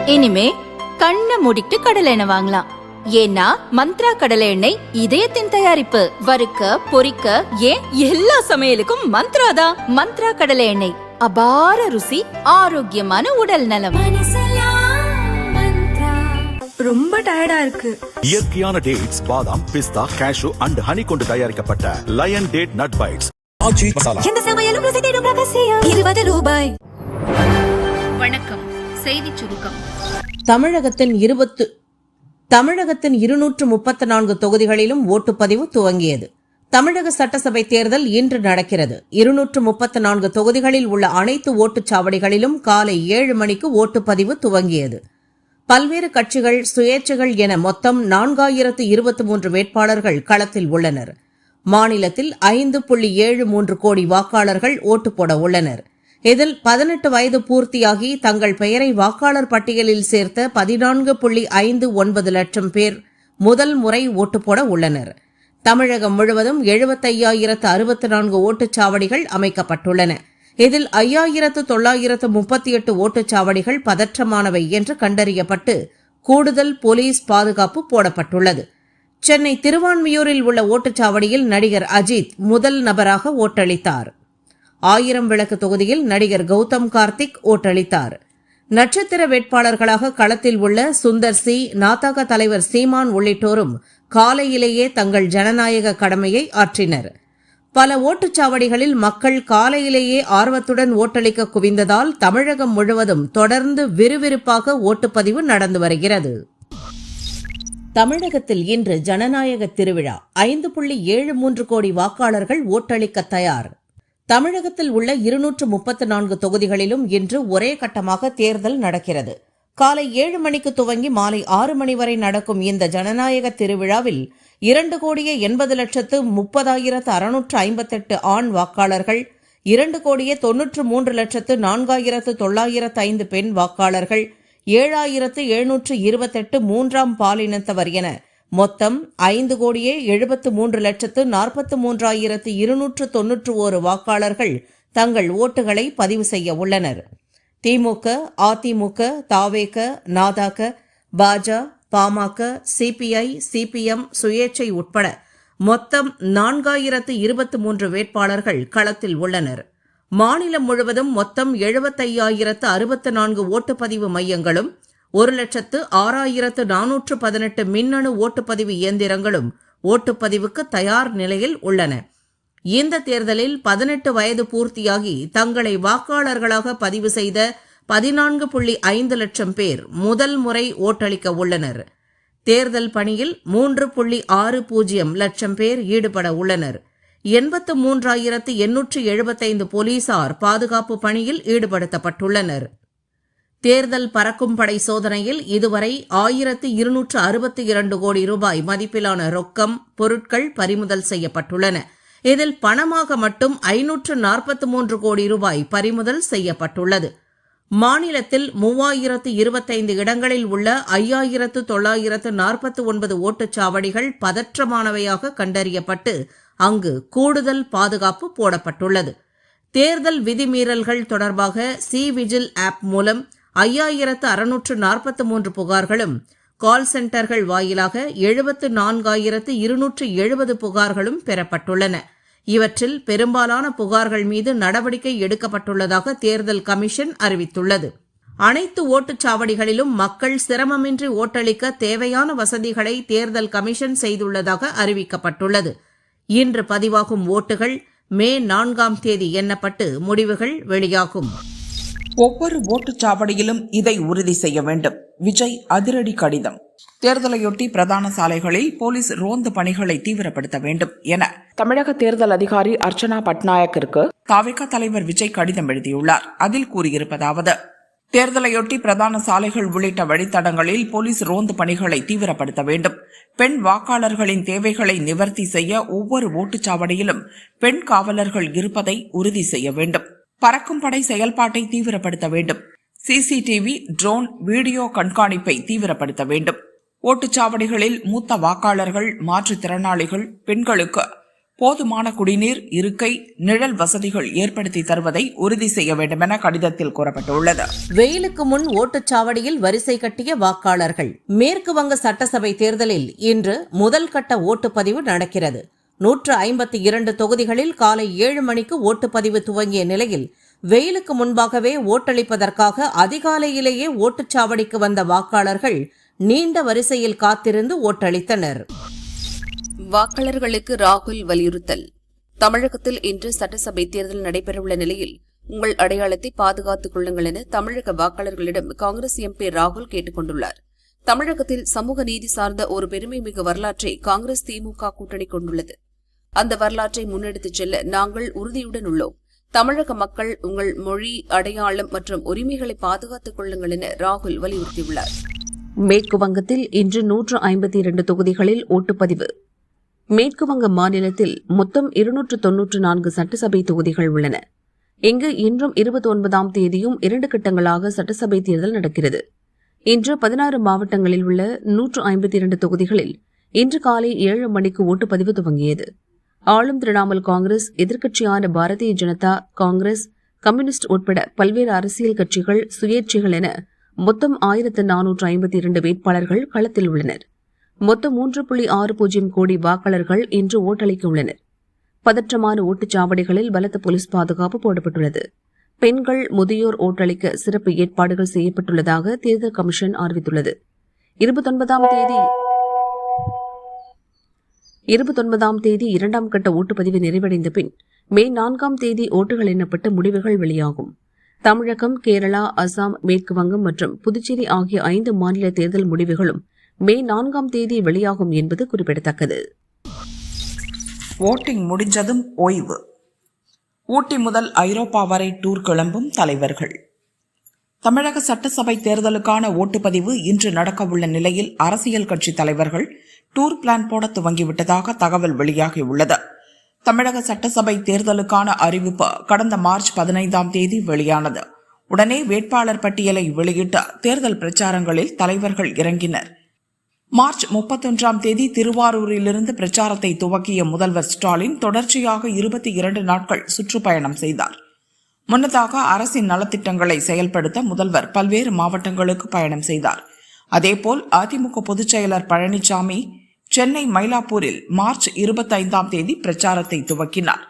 இனிமே கண்ணை மூடிட்டு கடலை எண்ணெய் வாங்கலாம். ஏன்னா மந்த்ரா கடலை எண்ணெய் இதயத்தின் தயாரிப்பு. வறுக்க பொரிக்க ஏன் எல்லா சமையலுக்கும் மந்த்ரா தான். மந்த்ரா கடலை எண்ணெய், அபார ருசி, ஆரோக்கியமான உடல் நலம். ரொம்ப டயர்டா இருக்கு. இயற்கையான டேட்ஸ், பாதாம், பிஸ்தா, கேஷு அண்ட் ஹனி கொண்டு தயாரிக்கப்பட்ட லயன் டேட் நட் பைட்ஸ். எந்த சமையலும் ருசி தேடும் ரகசியம். 20 ரூபாய். வணக்கம். செய்தி சுருக்கம். தமிழகத்தின் 234 தொகுதிகளிலும் ஓட்டுப்பதிவு துவங்கியது. தமிழக சட்டசபை தேர்தல் இன்று நடக்கிறது. 234 தொகுதிகளில் உள்ள அனைத்து ஓட்டுச்சாவடிகளிலும் காலை 7 மணிக்கு ஓட்டுப்பதிவு துவங்கியது. பல்வேறு கட்சிகள், சுயேட்சைகள் என மொத்தம் 4023 வேட்பாளர்கள் களத்தில் உள்ளனர். மாநிலத்தில் 5.73 கோடி வாக்காளர்கள் ஓட்டு போட உள்ளனர். இதில் 18 வயது பூர்த்தியாகி தங்கள் பெயரை வாக்காளர் பட்டியலில் சேர்த்த 14.59 லட்சம் பேர் முதல் முறை ஓட்டு போட உள்ளனர். தமிழகம் முழுவதும் 75,064 ஓட்டுச்சாவடிகள் அமைக்கப்பட்டுள்ளன. இதில் 5,938 ஓட்டுச்சாவடிகள் பதற்றமானவை என்று கண்டறியப்பட்டு கூடுதல் போலீஸ் பாதுகாப்பு போடப்பட்டுள்ளது. சென்னை திருவான்மியூரில் உள்ள ஓட்டுச்சாவடியில் நடிகர் அஜித் முதல் நபராக ஓட்டளித்தார். 1000 விளக்கு தொகுதியில் நடிகர் கௌதம் கார்த்திக் ஓட்டளித்தார். நட்சத்திர வேட்பாளர்களாக களத்தில் உள்ள சுந்தர் சி, நாதாக தலைவர் சீமான் உள்ளிட்டோரும் காலையிலேயே தங்கள் ஜனநாயக கடமையை ஆற்றினர். பல ஓட்டுச்சாவடிகளில் மக்கள் காலையிலேயே ஆர்வத்துடன் ஓட்டளிக்க குவிந்ததால் தமிழகம் முழுவதும் தொடர்ந்து விறுவிறுப்பாக ஓட்டுப்பதிவு நடந்து வருகிறது. தமிழகத்தில் இன்று ஜனநாயக திருவிழா. 5.73 கோடி வாக்காளர்கள் ஓட்டளிக்க தயார். தமிழகத்தில் உள்ள 234 தொகுதிகளிலும் இன்று ஒரே கட்டமாக தேர்தல் நடக்கிறது. காலை 7 மணிக்கு துவங்கி மாலை 6 மணி வரை நடக்கும் இந்த ஜனநாயக திருவிழாவில் 2,80,30,658 ஆண் வாக்காளர்கள், 2,93,04,905 பெண் வாக்காளர்கள், 7,728 மூன்றாம் பாலினத்தவர் என மொத்தம் 5,73,43,291 வாக்காளர்கள் தங்கள் ஓட்டுகளை பதிவு செய்ய உள்ளனர். திமுக, அதிமுக, தாவேக, நாதாக, பாஜ, பாமக, சிபிஐ, சிபிஎம், சுயேட்சை உட்பட மொத்தம் 4,023 வேட்பாளர்கள் களத்தில் உள்ளனர். மாநிலம் முழுவதும் மொத்தம் 75,064 ஓட்டுப்பதிவு மையங்களும் 1,06,418 மின்னணு ஓட்டுப்பதிவு இயந்திரங்களும் ஓட்டுப்பதிவுக்கு தயார் நிலையில் உள்ளன. இந்த தேர்தலில் 18 வயது பூர்த்தியாகி தங்களை வாக்காளர்களாக பதிவு செய்த 14.5 லட்சம் பேர் முதல் முறை ஓட்டளிக்க உள்ளனர். தேர்தல் பணியில் 3.60 லட்சம் பேர் ஈடுபட உள்ளனர். 83,875 போலீசார் பாதுகாப்பு பணியில் ஈடுபடுத்தப்பட்டுள்ளனர். தேர்தல் பறக்கும் படை சோதனையில் இதுவரை 1,262 கோடி ரூபாய் மதிப்பிலான ரொக்கம், பொருட்கள் பறிமுதல் செய்யப்பட்டுள்ளன. இதில் பணமாக மட்டும் 543 கோடி ரூபாய் பறிமுதல் செய்யப்பட்டுள்ளது. மாநிலத்தில் 3,025 இடங்களில் உள்ள 5,949 ஓட்டுச்சாவடிகள் பதற்றமானவையாக கண்டறியப்பட்டு அங்கு கூடுதல் பாதுகாப்பு போடப்பட்டுள்ளது. தேர்தல் விதிமீறல்கள் தொடர்பாக சி-விஜில் ஆப் மூலம் 5,643 புகார்களும், கால் சென்டர்கள் வாயிலாக 74,270 புகார்களும் பெறப்பட்டுள்ளன. இவற்றில் பெரும்பாலான புகார்கள் மீது நடவடிக்கை எடுக்கப்பட்டுள்ளதாக தேர்தல் கமிஷன் அறிவித்துள்ளது. அனைத்து ஓட்டுச்சாவடிகளிலும் மக்கள் சிரமமின்றி ஓட்டளிக்க தேவையான வசதிகளை தேர்தல் கமிஷன் செய்துள்ளதாக அறிவிக்கப்பட்டுள்ளது. இன்று பதிவாகும் ஓட்டுகள் மே 4ஆம் தேதி எண்ணப்பட்டு முடிவுகள் வெளியாகும். ஒவ்வொரு ஓட்டுச்சாவடியிலும் இதை உறுதி செய்ய வேண்டும். விஜய் அதிரடி கடிதம். தேர்தலையொட்டி பிரதான சாலைகளில் போலீஸ் ரோந்து பணிகளை தீவிரப்படுத்த வேண்டும் என தமிழக தேர்தல் அதிகாரி அர்ச்சனா பட்நாயக்கிற்கு தாவேகா தலைவர் விஜய் கடிதம் எழுதியுள்ளார். அதில் கூறியிருப்பதாவது: தேர்தலையொட்டி பிரதான சாலைகள் உள்ளிட்ட வழித்தடங்களில் போலீஸ் ரோந்து பணிகளை தீவிரப்படுத்த வேண்டும். பெண் வாக்காளர்களின் தேவைகளை நிவர்த்தி செய்ய ஒவ்வொரு ஓட்டுச்சாவடியிலும் பெண் காவலர்கள் இருப்பதை உறுதி செய்ய வேண்டும். பறக்கும் படை செயல்பாட்டை தீவிரப்படுத்த வேண்டும். சிசிடிவி, ட்ரோன், வீடியோ கண்காணிப்பை தீவிரப்படுத்த வேண்டும். ஓட்டுச்சாவடிகளில் மூத்த வாக்காளர்கள், மாற்றுத்திறனாளிகள், பெண்களுக்கு போதுமான குடிநீர், இருக்கை, நிழல் வசதிகள் ஏற்படுத்தி தருவதை உறுதி செய்ய வேண்டும் என கடிதத்தில் கூறப்பட்டுள்ளது. வெயிலுக்கு முன் ஓட்டுச்சாவடியில் வரிசை கட்டிய வாக்காளர்கள். மேற்கு வங்க சட்டசபை தேர்தலில் இன்று முதல் கட்ட ஓட்டுப்பதிவு நடக்கிறது. 152 தொகுதிகளில் காலை 7 மணிக்கு ஓட்டுப்பதிவு துவங்கிய நிலையில் வெயிலுக்கு முன்பாகவே ஓட்டளிப்பதற்காக அதிகாலையிலேயே ஓட்டுச்சாவடிக்கு வந்த வாக்காளர்கள் நீண்ட வரிசையில் காத்திருந்து ஓட்டளித்தனர். வாக்காளர்களுக்கு ராகுல் வலியுறுத்தல். தமிழகத்தில் இன்று சட்டசபை தேர்தல் நடைபெறவுள்ள நிலையில் உங்கள் அடையாளத்தை பாதுகாத்துக் கொள்ளுங்கள் என தமிழக வாக்காளர்களிடம் காங்கிரஸ் எம்பி ராகுல் கேட்டுக் கொண்டுள்ளார். தமிழகத்தில் சமூக நீதி சார்ந்த ஒரு பெருமைமிகு வரலாற்றை காங்கிரஸ் திமுக கூட்டணி கொண்டுள்ளது. அந்த வரலாற்றை முன்னெடுத்துச் செல்ல நாங்கள் உறுதியுடன் உள்ளோம். தமிழக மக்கள் உங்கள் மொழி, அடையாளம் மற்றும் உரிமைகளை பாதுகாத்துக் கொள்ளுங்கள் என ராகுல் வலியுறுத்தியுள்ளார். மேற்கு வங்கத்தில் இன்று 152 தொகுதிகளில் ஓட்டுப்பதிவு. மேற்கு வங்க மாநிலத்தில் மொத்தம் 294 சட்டசபை தொகுதிகள் உள்ளன. இங்கு இன்றும் 29ஆம் தேதியும் 2 கட்டங்களாக சட்டசபை தேர்தல் நடக்கிறது. இன்று 16 மாவட்டங்களில் உள்ள 152 தொகுதிகளில் இன்று காலை 7 மணிக்கு ஓட்டுப்பதிவு துவங்கியது. ஆளும் திரிணாமுல் காங்கிரஸ், எதிர்க்கட்சியான பாரதிய ஜனதா, காங்கிரஸ், கம்யூனிஸ்ட் உட்பட பல்வேறு அரசியல் கட்சிகள், சுயேட்சைகள் என மொத்தம் 1452 வேட்பாளர்கள் களத்தில் உள்ளனர். மொத்தம் 3.60 கோடி வாக்காளர்கள் இன்று ஓட்டளிக்க உள்ளனர். பதற்றமான ஓட்டுச்சாவடிகளில் பலத்த போலீஸ் பாதுகாப்பு போடப்பட்டுள்ளது. பெண்கள், முதியோர் ஓட்டளிக்க சிறப்பு ஏற்பாடுகள் செய்யப்பட்டுள்ளதாக தேர்தல் கமிஷன் அறிவித்துள்ளது. 29ஆம் தேதி 2ஆம் கட்ட ஓட்டுப்பதிவு நிறைவடைந்த பின் மே 4ஆம் தேதி ஓட்டுகள் எண்ணப்பட்டு முடிவுகள் வெளியாகும். தமிழகம், கேரளா, அசாம், மேற்கு வங்கம் மற்றும் புதுச்சேரி ஆகிய 5 மாநில தேர்தல் முடிவுகளும் மே 4ஆம் தேதி வெளியாகும் என்பது குறிப்பிடத்தக்கது. ஓட்டிங் முடிஞ்சதும் ஓய்வு. ஊட்டி முதல் ஐரோப்பா வரை டூர் கிளம்பும் தலைவர்கள். தமிழக சட்டசபை தேர்தலுக்கான ஓட்டுப்பதிவு இன்று நடக்கவுள்ள நிலையில் அரசியல் கட்சி தலைவர்கள் டூர் பிளான் போட துவங்கிவிட்டதாக தகவல் வெளியாகியுள்ளது. தமிழக சட்டசபை தேர்தலுக்கான அறிவிப்பு கடந்த மார்ச் 15ஆம் தேதி வெளியானது. உடனே வேட்பாளர் பட்டியலை வெளியிட்ட தேர்தல் பிரச்சாரங்களில் தலைவர்கள் இறங்கினர். மார்ச் 31ஆம் தேதி திருவாரூரிலிருந்து பிரச்சாரத்தை துவக்கிய முதல்வர் ஸ்டாலின் தொடர்ச்சியாக 22 நாட்கள் சுற்றுப்பயணம் செய்தார். முன்னதாக அரசின் நலத்திட்டங்களை செயல்படுத்த முதல்வர் பல்வேறு மாவட்டங்களுக்கு பயணம் செய்தார். அதேபோல் அதிமுக பொதுச் செயலர் பழனிசாமி சென்னை மயிலாப்பூரில் மார்ச் 25ஆம் தேதி பிரச்சாரத்தை துவக்கினார்.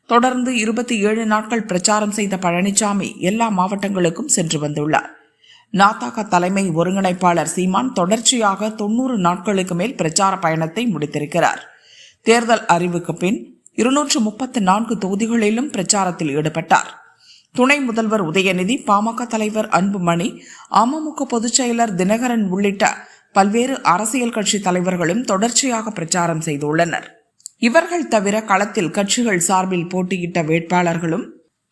தொடர்ந்து 27 நாட்கள் பிரச்சாரம் செய்த பழனிசாமி எல்லா மாவட்டங்களுக்கும் சென்று வந்துள்ளார். நாதாக தலைமை ஒருங்கிணைப்பாளர் சீமான் தொடர்ச்சியாக 90 நாட்களுக்கு மேல் பிரச்சார பயணத்தை முடித்திருக்கிறார். தேர்தல் அறிவுக்கு பின் 234 தொகுதிகளிலும் பிரச்சாரத்தில் ஈடுபட்டார். துணை முதல்வர் உதயநிதி, பாமக தலைவர் அன்புமணி, அமமுக பொதுச் செயலர் தினகரன் உள்ளிட்ட பல்வேறு அரசியல் கட்சி தலைவர்களும் தொடர்ச்சியாக பிரச்சாரம் செய்துள்ளனர். இவர்கள் தவிர களத்தில் கட்சிகள் சார்பில் போட்டியிட்ட வேட்பாளர்களும்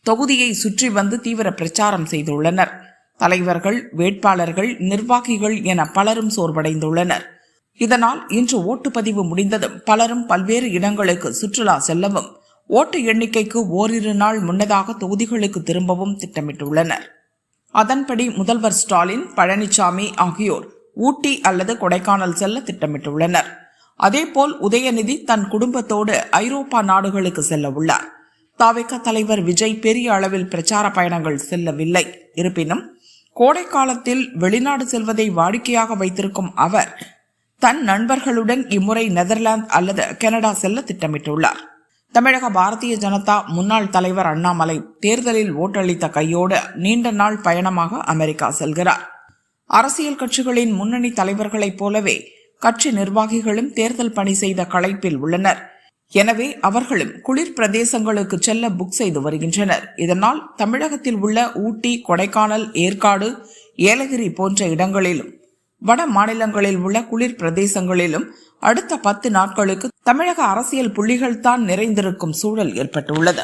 தொகுதியை சுற்றி வந்து தீவிர பிரச்சாரம் செய்துள்ளனர். தலைவர்கள், வேட்பாளர்கள், நிர்வாகிகள் என பலரும் சோர்வடைந்துள்ளனர். இதனால் இன்று ஓட்டுப்பதிவு முடிந்ததும் பலரும் பல்வேறு இடங்களுக்கு சுற்றுலா செல்லவும் ஓட்டு எண்ணிக்கைக்கு ஓரிரு நாள் முன்னதாக தொகுதிகளுக்கு திரும்பவும் திட்டமிட்டுள்ளனர். அதன்படி முதல்வர் ஸ்டாலின், பழனிசாமி ஆகியோர் ஊட்டி அல்லது கொடைக்கானல் செல்ல திட்டமிட்டுள்ளனர். அதேபோல் உதயநிதி தன் குடும்பத்தோடு ஐரோப்பா நாடுகளுக்கு செல்ல உள்ளார். தவிக தலைவர் விஜய் பெரிய அளவில் பிரச்சார பயணங்கள் செல்லவில்லை. இருப்பினும் கோடை காலத்தில் வெளிநாடு செல்வதை வாடிக்கையாக வைத்திருக்கும் அவர் தன் நண்பர்களுடன் இம்முறை நெதர்லாந்து அல்லது கனடா செல்ல திட்டமிட்டுள்ளார். தமிழக பாரதிய ஜனதா முன்னாள் தலைவர் அண்ணாமலை தேர்தலில் ஓட்டளித்த கையோடு நீண்ட நாள் பயணமாக அமெரிக்கா செல்கிறார். அரசியல் கட்சிகளின் முன்னணி தலைவர்களைப் போலவே கட்சி நிர்வாகிகளும் தேர்தல் பணி செய்த களைப்பில் உள்ளனர். எனவே அவர்களும் குளிர் பிரதேசங்களுக்கு செல்ல புக் செய்து வருகின்றனர். இதனால் தமிழகத்தில் உள்ள ஊட்டி, கொடைக்கானல், ஏற்காடு, ஏலகிரி போன்ற இடங்களிலும் வட மாநிலங்களில் உள்ள குளிர் பிரதேசங்களிலும் அடுத்த 10 நாட்களுக்கு தமிழக அரசியல் புள்ளிகள்தான் நிறைந்திருக்கும் சூழல் ஏற்பட்டுள்ளது.